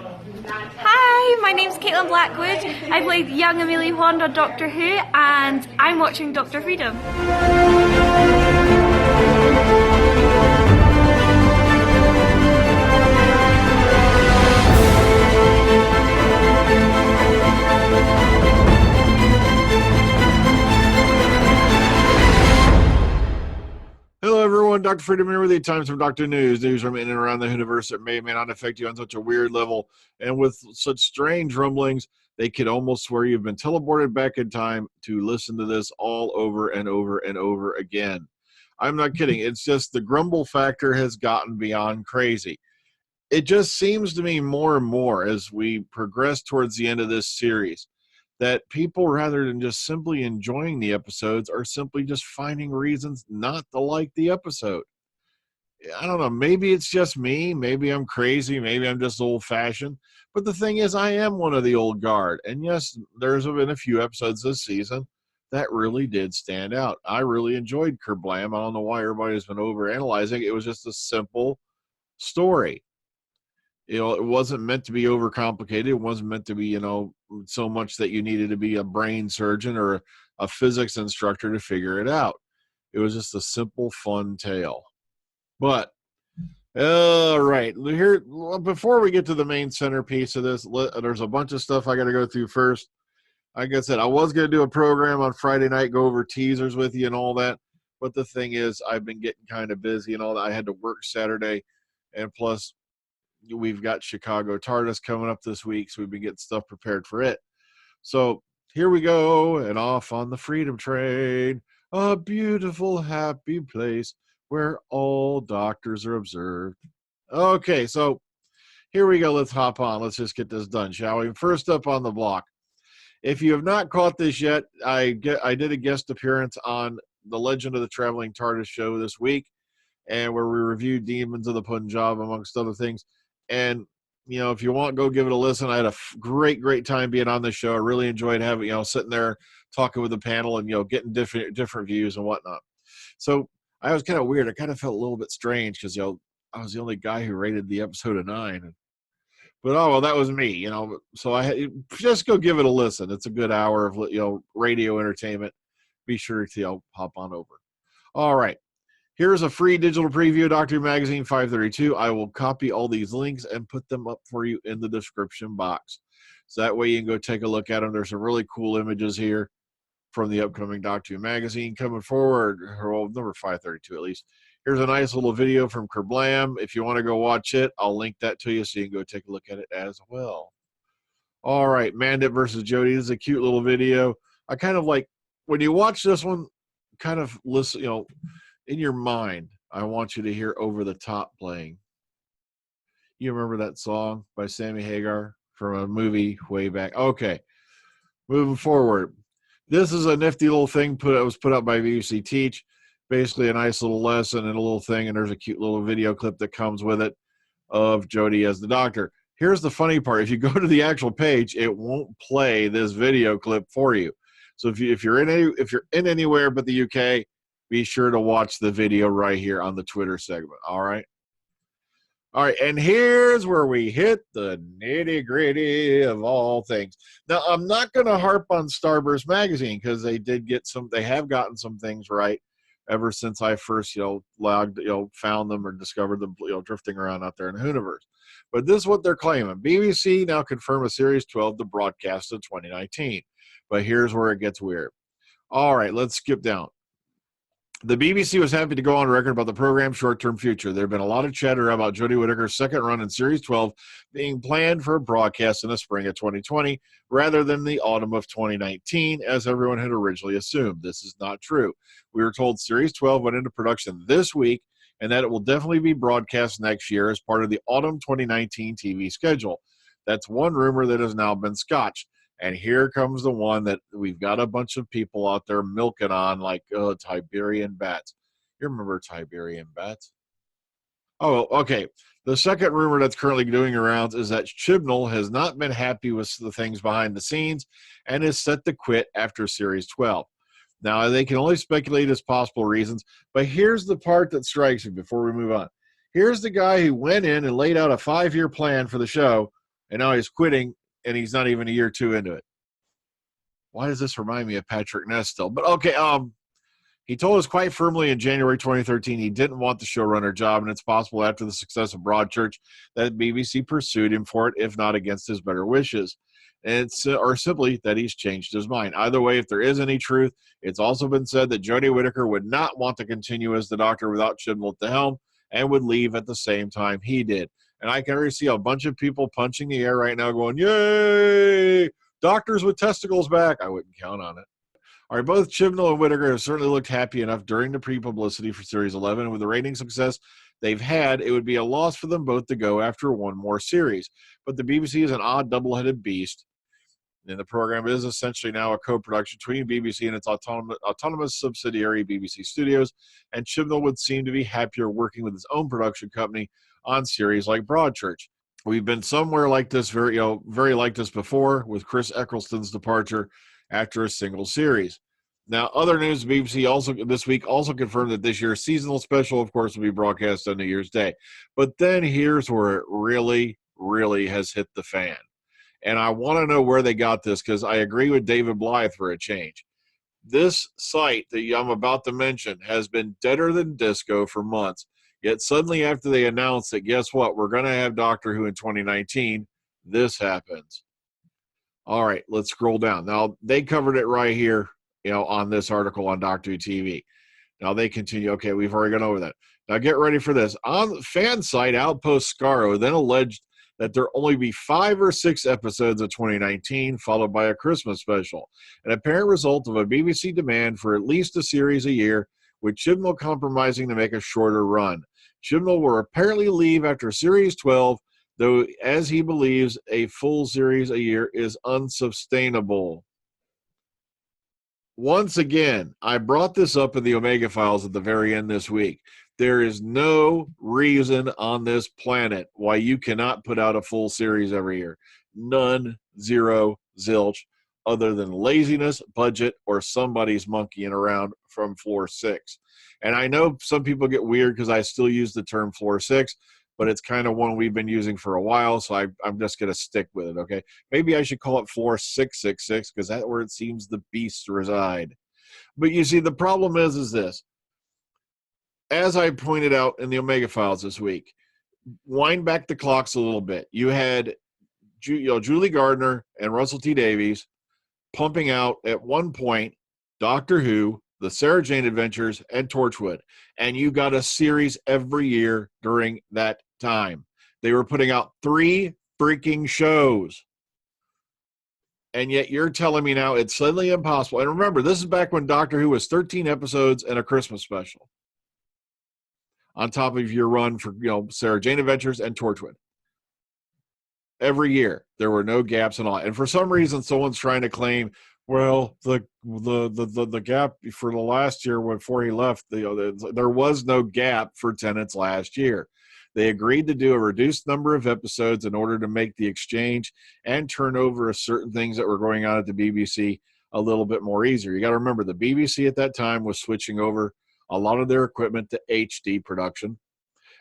Hi, my name's Caitlin Blackwood. I played young Amelia Wand on Doctor Who, and I'm watching Dr. Freedom. Hello everyone, Dr. Freedom here with you. Times from Doctor News from in and around the universe that may or may not affect you on such a weird level. And with such strange rumblings, they could almost swear you've been teleported back in time to listen to this all over and over and over again. I'm not kidding. It's just the grumble factor has gotten beyond crazy. It just seems to me more and more as we progress towards the end of this series that people, rather than just simply enjoying the episodes, are simply just finding reasons not to like the episode. I don't know. Maybe it's just me. Maybe I'm crazy. Maybe I'm just old-fashioned. But the thing is, I am one of the old guard. And yes, there's been a few episodes this season that really did stand out. I really enjoyed Kerblam. I don't know why everybody's been overanalyzing. It was just a simple story. It wasn't meant to be overcomplicated. It wasn't meant to be, so much that you needed to be a brain surgeon or a physics instructor to figure it out. It was just a simple, fun tale. But, all right, here, before we get to the main centerpiece of this, there's a bunch of stuff I got to go through first. Like I said, I was going to do a program on Friday night, go over teasers with you and all that. But the thing is, I've been getting kind of busy and all that. I had to work Saturday, and plus, we've got Chicago TARDIS coming up this week, so we've been getting stuff prepared for it. So here we go, and off on the Freedom Train, a beautiful, happy place where all doctors are observed. Okay, so here we go. Let's hop on. Let's just get this done, shall we? First up on the block. If you have not caught this yet, I did a guest appearance on the Legend of the Traveling TARDIS show this week, and where we reviewed Demons of the Punjab, amongst other things. And, if you want, go give it a listen. I had a great time being on the show. I really enjoyed having, sitting there talking with the panel and, getting different views and whatnot. So I was kind of weird. I kind of felt a little bit strange because, I was the only guy who rated the episode a 9. But, oh, well, that was me, So just go give it a listen. It's a good hour of, radio entertainment. Be sure to, hop on over. All right. Here's a free digital preview of Doctor Who Magazine 532. I will copy all these links and put them up for you in the description box. So that way you can go take a look at them. There's some really cool images here from the upcoming Doctor Who Magazine coming forward, or number 532 at least. Here's a nice little video from Kerblam. If you want to go watch it, I'll link that to you so you can go take a look at it as well. All right, Mandip versus Jodie. This is a cute little video. I kind of like, when you watch this one, kind of listen, in your mind, I want you to hear Over the Top playing. You remember that song by Sammy Hagar from a movie way back? Okay, moving forward. This is a nifty little thing was put up by BBC Teach. Basically a nice little lesson and a little thing, and there's a cute little video clip that comes with it of Jodie as the Doctor. Here's the funny part. If you go to the actual page, it won't play this video clip for you. So if you're in anywhere but the UK, be sure to watch the video right here on the Twitter segment. All right. And here's where we hit the nitty-gritty of all things. Now, I'm not going to harp on Starburst Magazine because they have gotten some things right ever since I first, found them or discovered them, drifting around out there in the universe. But this is what they're claiming. BBC now confirmed a Series 12 to broadcast in 2019. But here's where it gets weird. All right, let's skip down. The BBC was happy to go on record about the program's short-term future. There have been a lot of chatter about Jodie Whittaker's second run in Series 12 being planned for a broadcast in the spring of 2020 rather than the autumn of 2019, as everyone had originally assumed. This is not true. We were told Series 12 went into production this week and that it will definitely be broadcast next year as part of the autumn 2019 TV schedule. That's one rumor that has now been scotched. And here comes the one that we've got a bunch of people out there milking on, like Tiberian bats. You remember Tiberian bats? Oh, okay. The second rumor that's currently doing around is that Chibnall has not been happy with the things behind the scenes and is set to quit after Series 12. Now, they can only speculate as possible reasons, but here's the part that strikes me before we move on. Here's the guy who went in and laid out a 5-year plan for the show, and now he's quitting, and he's not even a year or two into it. Why does this remind me of Patrick Ness still? But okay, he told us quite firmly in January 2013 he didn't want the showrunner job, and it's possible after the success of Broadchurch that BBC pursued him for it, if not against his better wishes. Or simply that he's changed his mind. Either way, if there is any truth, it's also been said that Jodie Whittaker would not want to continue as the Doctor without Chibnall at the helm and would leave at the same time he did. And I can already see a bunch of people punching the air right now going, yay, Doctors with testicles back. I wouldn't count on it. All right, both Chibnall and Whittaker have certainly looked happy enough during the pre-publicity for Series 11. And with the rating success they've had, it would be a loss for them both to go after one more series. But the BBC is an odd double-headed beast. And the program is essentially now a co-production between BBC and its autonomous subsidiary, BBC Studios, and Chibnall would seem to be happier working with his own production company on series like Broadchurch. We've been somewhere like this, very like this before, with Chris Eccleston's departure after a single series. Now, other news, BBC this week also confirmed that this year's seasonal special, of course, will be broadcast on New Year's Day. But then here's where it really, really has hit the fan. And I want to know where they got this, because I agree with David Blythe for a change. This site that I'm about to mention has been deader than disco for months. Yet suddenly after they announced that, guess what, we're going to have Doctor Who in 2019, this happens. All right, let's scroll down. Now, they covered it right here, on this article on Doctor Who TV. Now, they continue. Okay, we've already gone over that. Now, get ready for this. On fan site, Outpost Scaro then alleged that there only be 5 or 6 episodes of 2019, followed by a Christmas special, an apparent result of a BBC demand for at least a series a year, with Chibnall compromising to make a shorter run. Chibnall will apparently leave after Series 12, though, as he believes, a full series a year is unsustainable. Once again, I brought this up in the Omega Files at the very end this week. There is no reason on this planet why you cannot put out a full series every year. None, zero, zilch, other than laziness, budget, or somebody's monkeying around from floor 6. And I know some people get weird because I still use the term floor 6, but it's kind of one we've been using for a while, so I'm just going to stick with it, okay? Maybe I should call it floor 666 because that's where it seems the beasts reside. But you see, the problem is this. As I pointed out in the Omega Files this week, wind back the clocks a little bit. You had Julie Gardner and Russell T Davies pumping out at one point Doctor Who, the Sarah Jane Adventures, and Torchwood. And you got a series every year during that time. They were putting out 3 freaking shows. And yet you're telling me now it's suddenly impossible. And remember, this is back when Doctor Who was 13 episodes and a Christmas special, on top of your run for Sarah Jane Adventures and Torchwood. Every year there were no gaps and all. And for some reason, someone's trying to claim, well, the gap for the last year before he left, there was no gap for Tennant's last year. They agreed to do a reduced number of episodes in order to make the exchange and turn over certain things that were going on at the BBC a little bit more easier. You got to remember, the BBC at that time was switching over a lot of their equipment to HD production.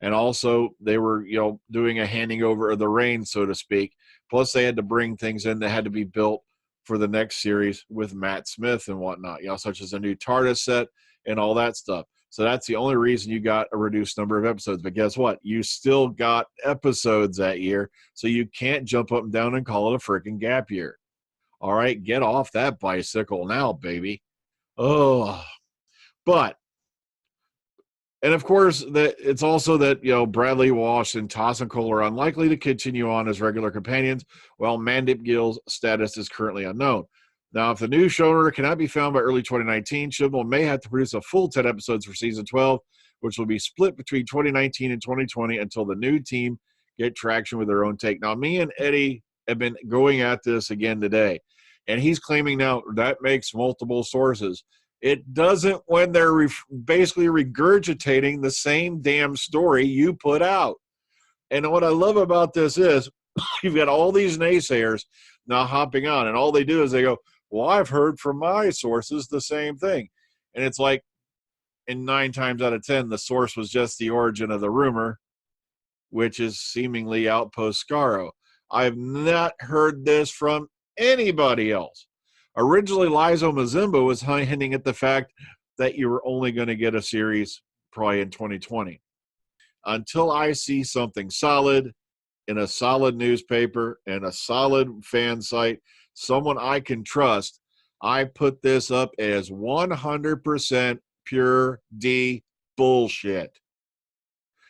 And also they were, doing a handing over of the reins, so to speak. Plus they had to bring things in that had to be built for the next series with Matt Smith and whatnot, such as a new TARDIS set and all that stuff. So that's the only reason you got a reduced number of episodes. But guess what? You still got episodes that year. So you can't jump up and down and call it a freaking gap year. All right, get off that bicycle now, baby. Oh, but, and of course, it's also that, Bradley Walsh and Tassin Cole are unlikely to continue on as regular companions, while Mandip Gill's status is currently unknown. Now, if the new showrunner cannot be found by early 2019, Chibnall may have to produce a full 10 episodes for season 12, which will be split between 2019 and 2020 until the new team get traction with their own take. Now, me and Eddie have been going at this again today, and he's claiming now that makes multiple sources. It doesn't when they're basically regurgitating the same damn story you put out. And what I love about this is you've got all these naysayers now hopping on, and all they do is they go, well, I've heard from my sources the same thing. And it's like, in 9 times out of 10, the source was just the origin of the rumor, which is seemingly Outpost Scaro. I've not heard this from anybody else. Originally, Lizo Mazimba was hinting at the fact that you were only going to get a series probably in 2020. Until I see something solid in a solid newspaper and a solid fan site, someone I can trust, I put this up as 100% pure D bullshit.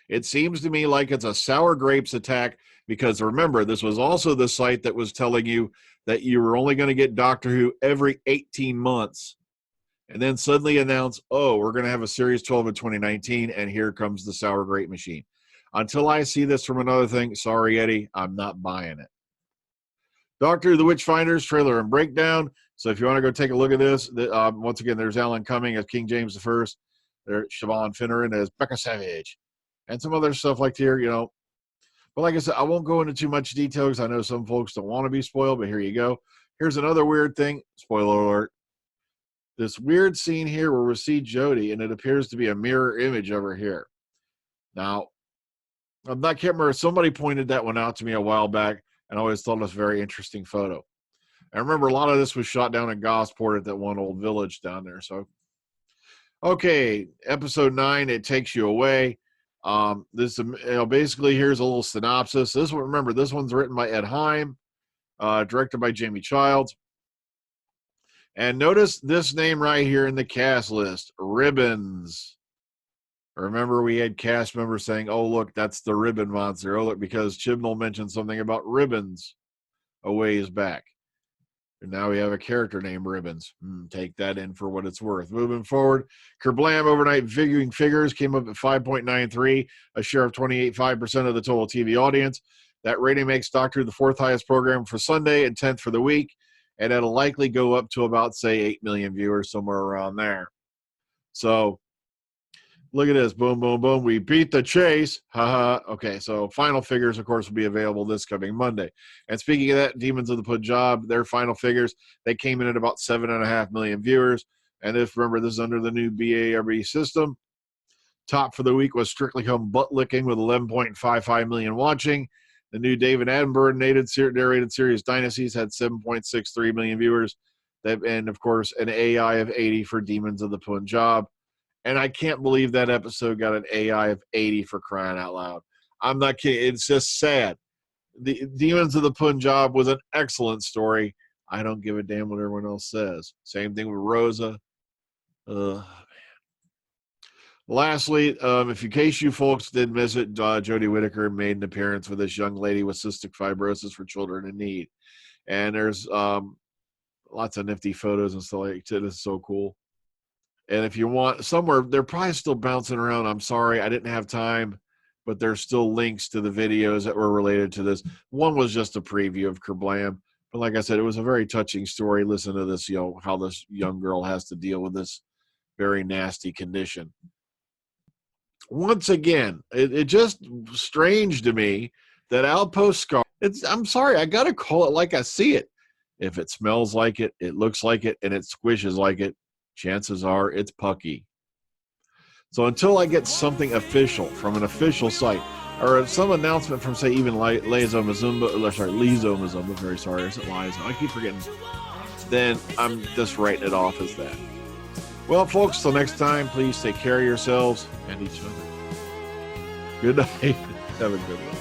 It seems to me like it's a sour grapes attack because remember, this was also the site that was telling you that you were only going to get Doctor Who every 18 months. And then suddenly announce, oh, we're going to have a Series 12 in 2019, and here comes the sour grape machine. Until I see this from another thing, sorry, Eddie, I'm not buying it. Doctor Who, the Witchfinders trailer and breakdown. So if you want to go take a look at this, once again, there's Alan Cumming as King James I. There's Siobhan Finneran as Becca Savage. And some other stuff like here, you know. But like I said, I won't go into too much detail because I know some folks don't want to be spoiled, but here you go. Here's another weird thing. Spoiler alert. This weird scene here where we see Jodie, and it appears to be a mirror image of her here. Now, I can't remember. Somebody pointed that one out to me a while back, and I always thought it was a very interesting photo. I remember a lot of this was shot down in Gosport at that one old village down there. So, okay, episode 9, It Takes You Away. This, basically, here's a little synopsis. This one, remember, this one's written by Ed Heim, directed by Jamie Childs. And notice this name right here in the cast list, Ribbons. Remember, we had cast members saying, oh, look, that's the Ribbon Monster. Oh, look, because Chibnall mentioned something about ribbons a ways back. And now we have a character named Ribbons. Take that in for what it's worth. Moving forward, Kerblam overnight viewing figures came up at 5.93, a share of 28.5% of the total TV audience. That rating makes Doctor Who the 4th highest program for Sunday and 10th for the week. And it'll likely go up to about, say, 8 million viewers, somewhere around there. So, look at this. Boom, boom, boom. We beat the chase. Haha. Okay, so final figures, of course, will be available this coming Monday. And speaking of that, Demons of the Punjab, their final figures, they came in at about 7.5 million viewers. And if, remember, this is under the new BARB system. Top for the week was Strictly Come Butt Licking with 11.55 million watching. The new David Attenborough narrated series Dynasties had 7.63 million viewers. And, of course, an AI of 80 for Demons of the Punjab. And I can't believe that episode got an AI of 80 for crying out loud. I'm not kidding. It's just sad. The Demons of the Punjab was an excellent story. I don't give a damn what everyone else says. Same thing with Rosa. Lastly, if in case you folks did miss it, Jodie Whittaker made an appearance with this young lady with cystic fibrosis for children in need. And there's lots of nifty photos and stuff like that. It's so cool. And if you want somewhere, they're probably still bouncing around. I'm sorry, I didn't have time, but there's still links to the videos that were related to this. One was just a preview of Kerblam. But like I said, it was a very touching story. Listen to this, how this young girl has to deal with this very nasty condition. Once again, it just strange to me that Outpost Scar, I'm sorry, I got to call it like I see it. If it smells like it, it looks like it, and it squishes like it, chances are it's pucky. So until I get something official from an official site, or some announcement from, say, even Lizo Mazumba, very sorry, is it Lizo? I keep forgetting. Then I'm just writing it off as that. Well, folks, till next time, please take care of yourselves and each other. Good night. Have a good one.